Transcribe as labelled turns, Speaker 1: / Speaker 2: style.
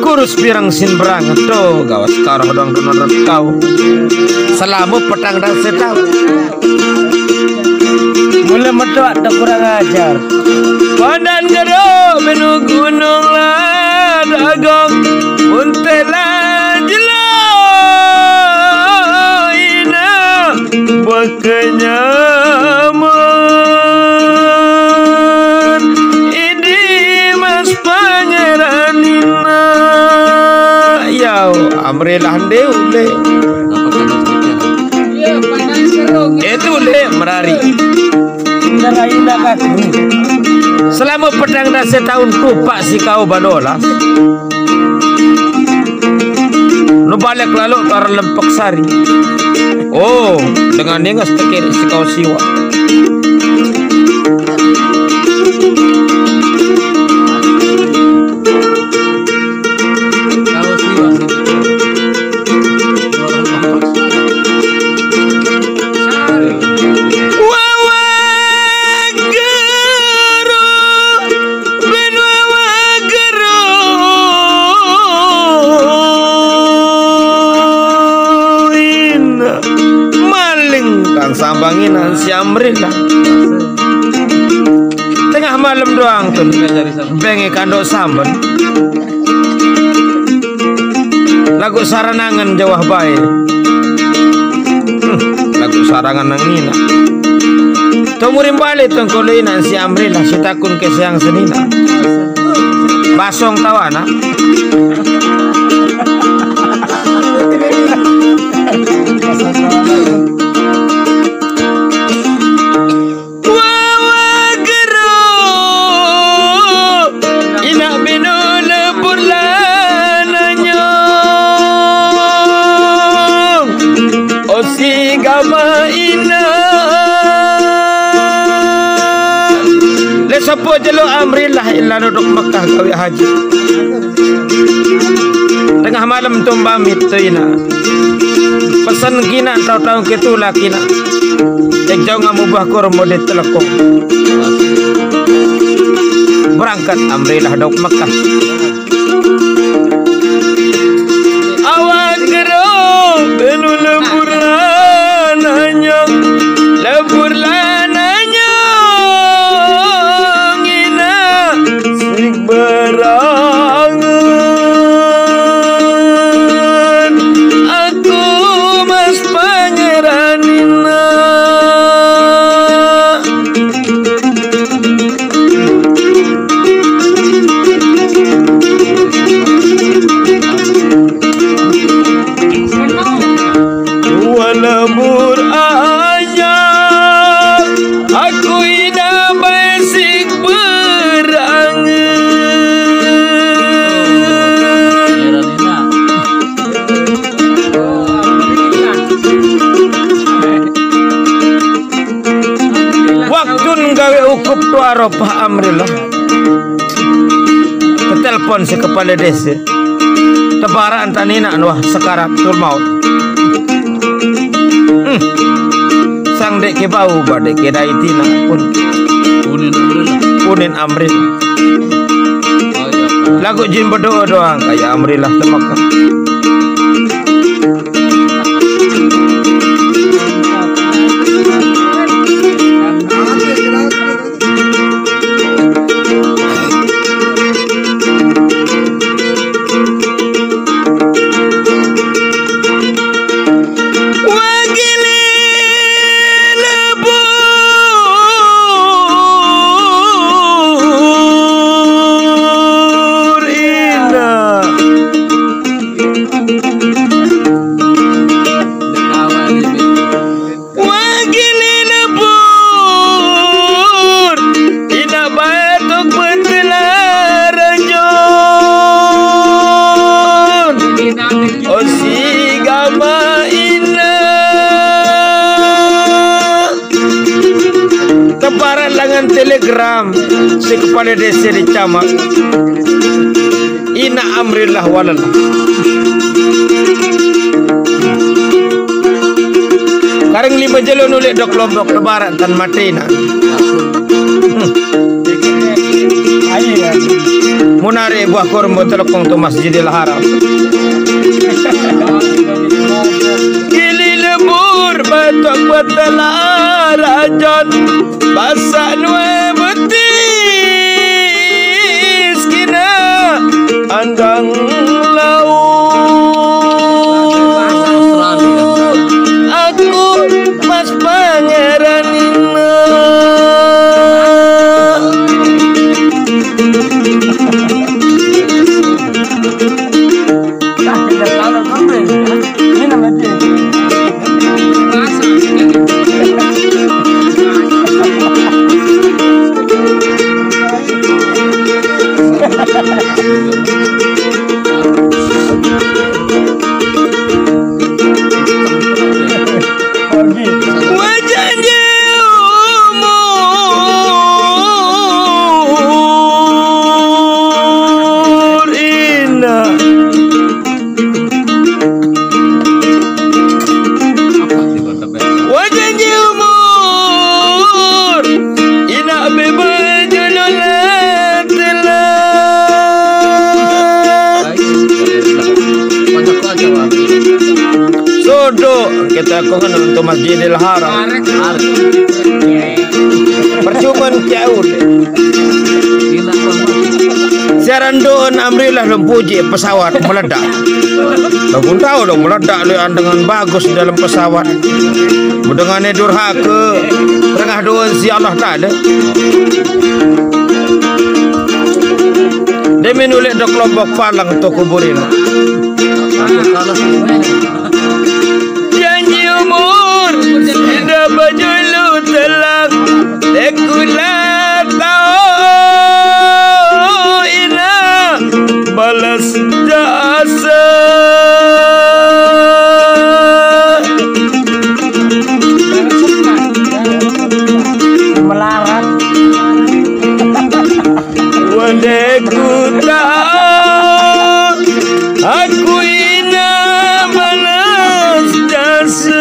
Speaker 1: Kurus pirang sin berangat tuh gawas karah dong donor kau selamu petang dan setau mulai medok tak kurang ajar pandan gado menu gunung ladagong untela jelaina bekenyaman ini mas pangeranina yau amrilah deule itu le merari selama pedang dah setahun tupak si kau badola nu balik lalu tar lempak sari oh dengan nengas tekir si kau siwa sambanginan si Amrila tengah malam doang tuh bengi kandok samban lagu saranangan jawah baik lagu sarangan nangina tumurin balik tengkolinan si Amrila si takun keseang senina basong tawana Sapo jelo Amrillah illa nuduk Makkah gawe haji tengah malam tumbamit tuina pesan kina tahu-tahu ketula kina cek jauh ngamubah kormo de telekong berangkat Amrillah dok Makkah awak gerong benu lebur lananya lebur lananya berangan aku mas pangeranina gawe ukup tu Arafah amrilah. Telepon si kepala desa. Tebaran tanina wah sakaratul maut. Sang dek ke bau badek ke daitina punin amrilah. Lagu jin berdoa doang kayak amrilah temakam. Telegram si kepala desa di camat ina amrillah walalah. Kareng 5 jelo nulik dok lombok lebaran tan matina. Munari buah kormo telekong tu Masjidil Haram. Gili lebur batok batalah rajon basan we betis kina andang laut aku mas pangeran ina. Kita kongen untuk Masjidil Haram. Percuman jauh. Siaran doon amrilah lumpuji pesawat meledak. Lagun tahu dong meledak dengan bagus dalam pesawat. Dengan durhaka tengah doon si Allah Taala. Demi nulik dok lombok palang to kuburin. Umur indah baju lu telak tekulah tahu ina balas jasa melarat wadeku tahu aku ina balas jasa.